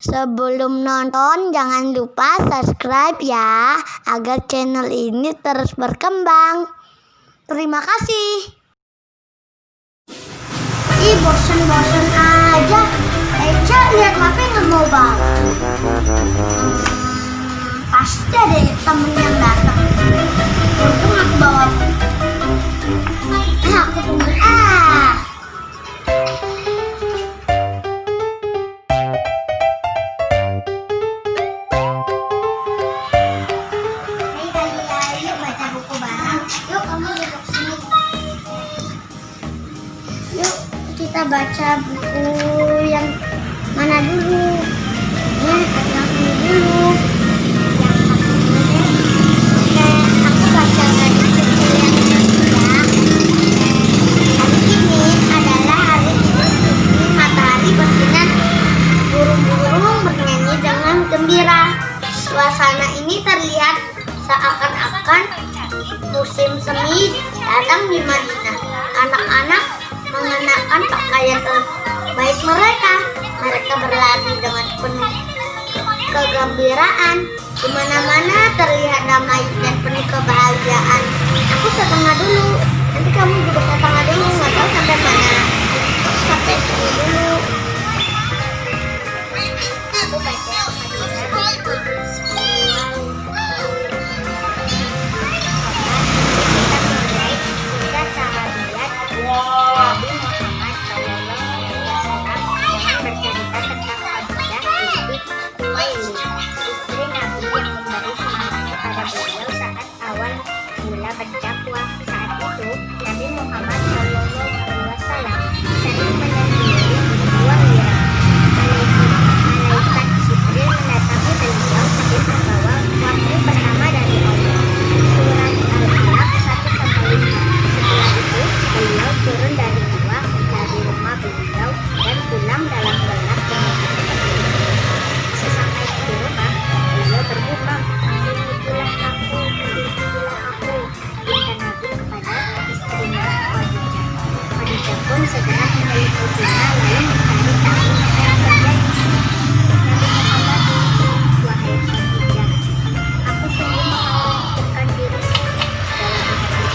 Sebelum nonton, jangan lupa subscribe ya, agar channel ini terus berkembang. Terima kasih. Ih, bosen-bosen aja. Eca lihat HP nggak mau banget. Pasti ada temen yang datang. Untung aku bawa. Aku tunggu. Kita baca buku yang mana dulu? Ya, yang ini dulu. Yang satu dulu deh. Oke, aku baca dari buku yang ketiga. Hari ini adalah hari Idul Fitri. Matahari bersinar, burung-burung bernyanyi dengan gembira. Suasana ini terlihat seakan-akan musim semi datang di Madinah. Anak-anak mengenakan pakaian terbaik mereka. Mereka berlari dengan penuh kegembiraan. Di mana-mana terlihat damai dan penuh kebahagiaan. Aku ke tengah dulu. Nanti kamu juga ke tengah dulu. Nggak tahu sampai mana. Sampai sini dulu. Aku baca berdakwah. Saat itu Nabi Muhammad SAW sering menyendiri dua wira. Malaikat Jibril mendatangi beliau sambil membawa wahyu pertama dari Allah, surat Al-Alaq 1-5. Setelah itu beliau turun dari rumah beliau dan pulang dalam gelap kemudian. Sesampai di rumah beliau bergumam, "Itulah aku, kata Nabi kepada istrinya Khadijah. Khadijah pun segera menyelimutinya lalu mencari tahu apa yang terjadi. Nabi Muhammad, "Wahai Khadijah, aku sungguh mengkhawatirkan dirimu dalam hati.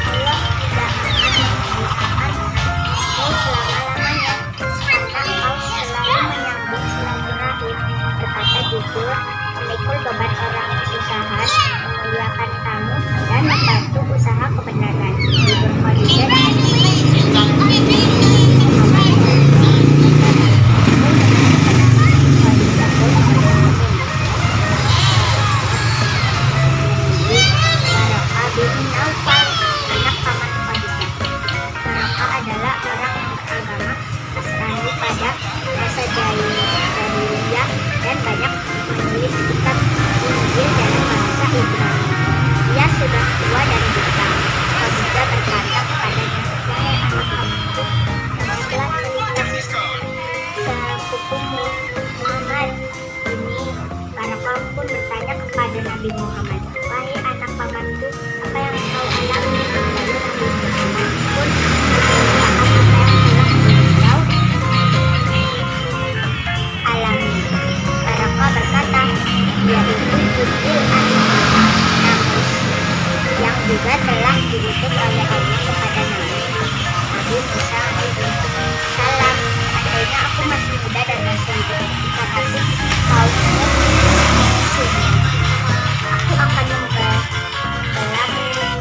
Allah tidak akan membiarkanmu selama-lamanya karena kau selalu menyambung silaturahim," berkata jujur, memikul beban orang kesusahan, memuliakan tamu, dan membantu usaha kebenaran. Ibu Khadijah Waraqah bin Naufal, anak paman Khadijah. Waraqah adalah orang yang beragama Nasrani pada masa jahiliyah dan banyak menulis kitab Injil dalam bahasa Ibrani. Dia sudah tua dan buta. Khadijah berkata kepadanya, "Wahai anak anakku, temaslah sepupumu Muhammad." Ini Waraqah pun bertanya kepada Nabi Muhammad, "Wahai anak pamanku, apa yang kau alami?" Lalu Nabi Muhammad pun menceritakan apa yang telah beliau alami. Waraqah berkata, "Yaitu Jibril Namus yang juga telah diutus oleh Allah kepada Nabi Musa alaihissalam. Seandainya aku masih muda dan masih hidup ketika Nabi kaummu sini, aku akan membelamu," kata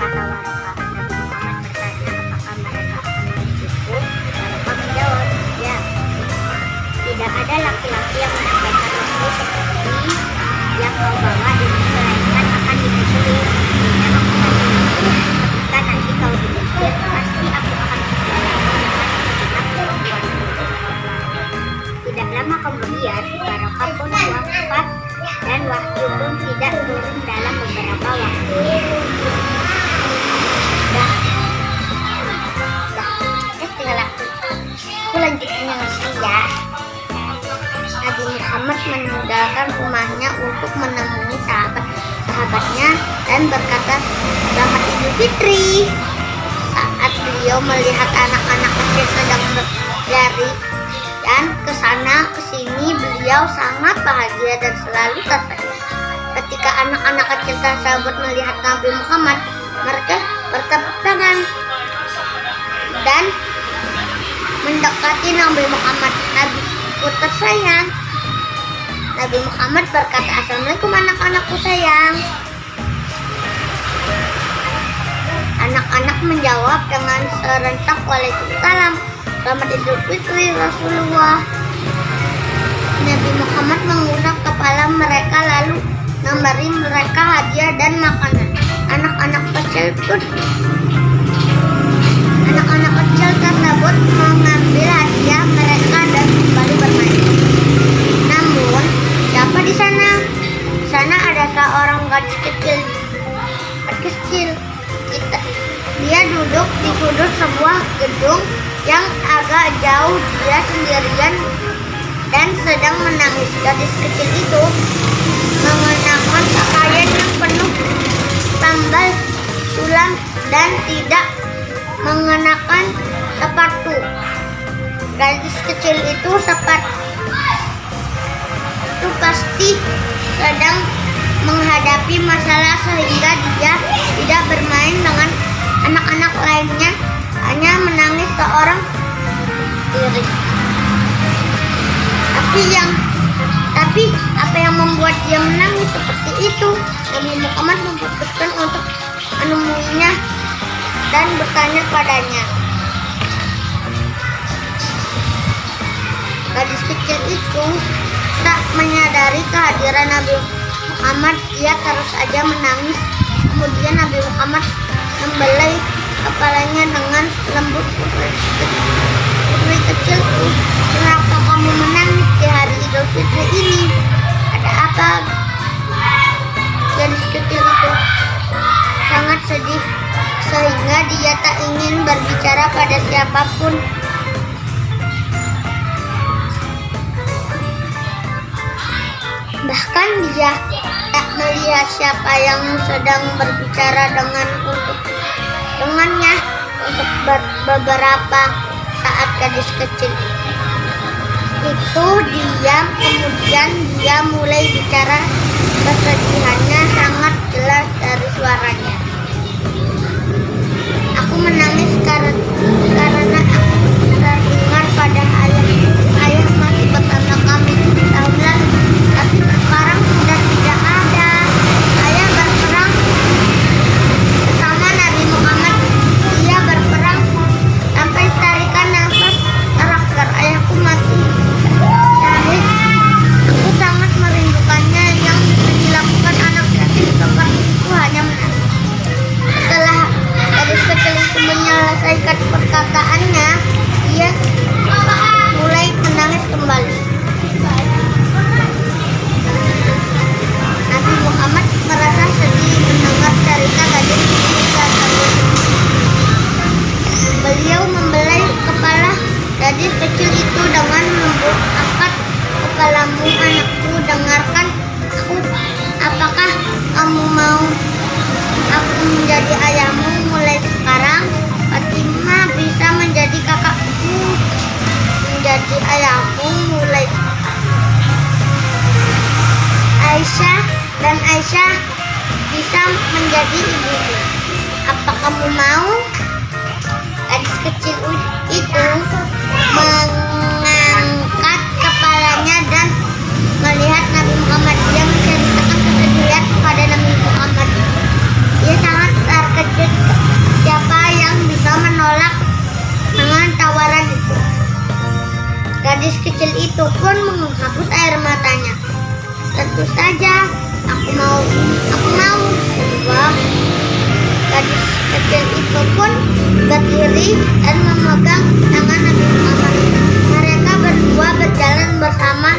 Waraqah. Nabi Muhammad bertanya, "Apakah mereka akan mengikutku?" Waraqah menjawab, "Ya, tidak ada laki-laki yang menyampaikan wahyu seperti yang kau bawa ini, melainkan akan dimusuhi. Jika aku masih hidup, ketika nanti kau diusir, pasti aku akan menjalani dengan segenap kemampuanku." Tidak lama kemudian Waraqah pun wafat dan wahyu pun tidak turun dalam beberapa waktu. Tinggal aku lanjutin yang ya. Nabi Muhammad meninggalkan rumahnya untuk menemui sahabatnya dan berkata, "Selamat Idul Fitri." Saat beliau melihat anak-anak kecil sedang berlari dan kesana kesini, beliau sangat bahagia dan selalu tersenyum. Ketika anak-anak kecil tersebut melihat Nabi Muhammad, mereka bertepuk tangan dan mendekati Nabi Muhammad. Nabiku tersayang. Nabi Muhammad berkata, "Assalamualaikum anak-anakku sayang." Anak-anak menjawab dengan serentak, "Waalaikumsalam, selamat Idul Fitri Rasulullah." Nabi Muhammad mengusap kepala mereka lalu memberi mereka hadiah dan makanan. Anak-anak kecil tersebut mengambil hadiah mereka dan kembali bermain. Namun, siapa di sana? Di sana ada seorang gadis kecil. Dia duduk di sudut sebuah gedung yang agak jauh. Dia sendirian dan sedang menangis. Gadis kecil itu mengenakan pakaian yang penuh tambal sulam dan tidak mengenakan sepatu. Gadis kecil itu pasti sedang menghadapi masalah sehingga dia tidak bermain dengan anak-anak lainnya, hanya menangis seorang diri. Tapi apa yang membuat dia menangis seperti itu? Nabi Muhammad memutuskan untuk menemuinya dan bertanya padanya. Gadis kecil itu tak menyadari kehadiran Nabi Muhammad. Dia terus saja menangis. Kemudian Nabi Muhammad membelai kepalanya dengan lembut. "Putri kecilku, kenapa kamu menangis di hari Idul Fitri ini? Ada apa?" Gadis kecil itu sangat sedih sehingga dia tak ingin berbicara pada siapapun. Bahkan dia tak melihat siapa yang sedang berbicara dengannya untuk beberapa saat. Gadis kecil itu diam, kemudian dia mulai bicara. Kesedihannya sangat jelas dari suaranya. "Aku menangis karena aku terdengar pada ayah masih bersama kami tahun lalu, tapi sekarang sudah tidak ada. Ayah berperang bersama Nabi Muhammad. Dia berperang sampai tarikan nafas terakhir. Ayahku mati syahid. Aku sangat merindukannya. Yang bisa dilakukan anak yatim seperti itu hanya menangis." Setelah gadis kecil itu menyelesaikan perkataannya, dia mulai menangis kembali. Nabi Muhammad merasa sedih mendengar cerita gadis kecil tersebut. Beliau membelai kepala gadis kecil itu dengan lembut. "Angkat kepalamu anakku, dengarkan aku. Apakah kamu mau aku menjadi ayahmu mulai sekarang? Fatimah bisa menjadi kakakku, menjadi ayahku mulai Aisyah bisa menjadi ibumu. Apa kamu mau?" Gadis kecil itu mengangkat kepalanya dan melihat Nabi Muhammad. Dia menceritakan kesedihan kepada Nabi Muhammad. Dia sangat terkejut. Siapa yang bisa menolak dengan tawaran itu? Gadis kecil itu pun menghapus air matanya. "Tentu saja, aku mau. Rasulullah." Gadis kecil itu pun berdiri dan memegang tangan Nabi Muhammad. Mereka berdua berjalan bersama.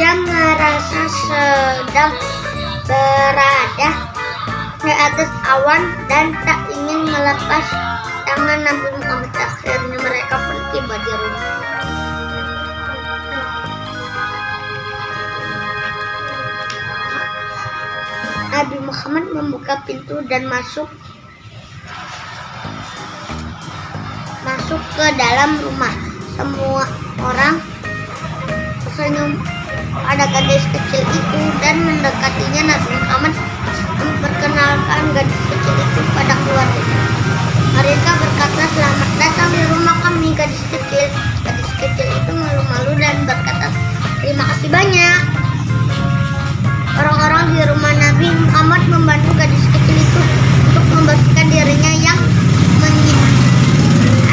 Dia merasa sedang berada di atas awan dan tak ingin melepas tangan Nabi Muhammad. Akhirnya mereka pun tiba di rumah. Nabi Muhammad membuka pintu dan masuk ke dalam rumah. Semua orang tersenyum pada gadis kecil itu dan mendekatinya. Nabi Muhammad memperkenalkan gadis kecil itu pada keluarganya. Mereka berkata, "Selamat datang di rumah kami, gadis kecil." Gadis kecil itu malu-malu dan berkata, "Terima kasih banyak." Orang-orang di rumah Nabi Muhammad membantu gadis kecil itu untuk membersihkan dirinya,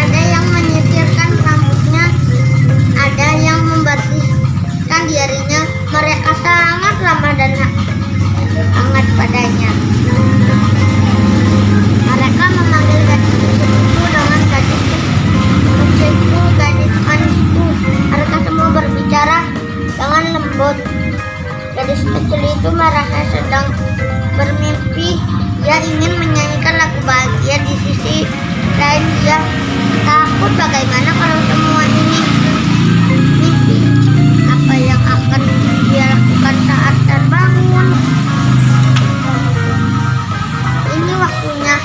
ada yang menyisirkan rambutnya, ada yang membersihkan dirinya. Mereka sangat ramah dan hangat padanya. Mereka memanggil gadis kecil itu dengan gadis kecilku, gadis manisku. Mereka semua berbicara dengan lembut. Gadis kecil itu merasa sedang bermimpi. Dia ingin menyanyikan lagu bahagia. Di sisi lain dia takut bagaimana kalau semua ini mimpi. Apa yang akan dia lakukan saat terbangun? Ini waktunya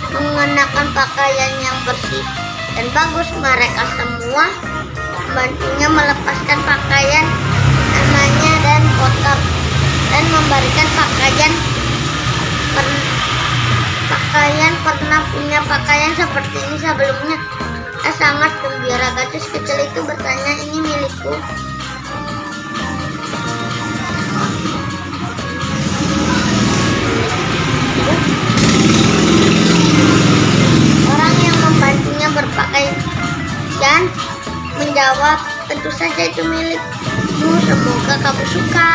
mengenakan pakaian yang bersih dan bagus. Mereka semua membantunya melepaskan pakaian namanya dan kotor dan memberikan pakaian pernah punya pakaian seperti ini sebelumnya. Sangat gembira. Gadis kecil itu bertanya, "Ini milikku?" Orang yang membantunya berpakaian menjawab, "Tentu saja itu milikmu, semoga kamu suka."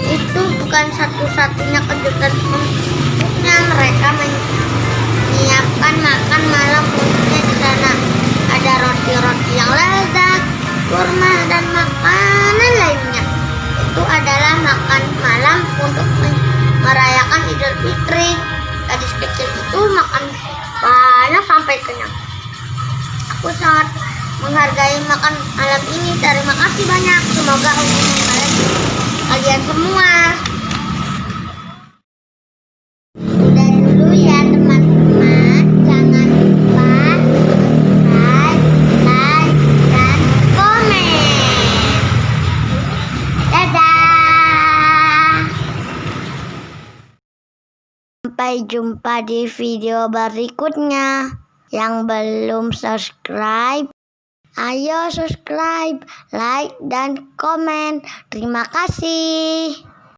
Itu bukan satu-satunya kejutan untuknya. Mereka menyiapkan makan malam untuknya. Di sana ada roti-roti yang lezat, kurma dan makanan lainnya. Itu adalah makan malam untuk merayakan Idul Fitri. Gadis kecil itu makan banyak sampai kenyang. Aku sangat menghargai makan malam ini. Terima kasih banyak. Semoga Allah memberkati kalian semua. Udah dulu ya teman-teman. Jangan lupa like, dan komen. Dadah. Sampai jumpa di video berikutnya. Yang belum subscribe, ayo subscribe, like, dan komen. Terima kasih.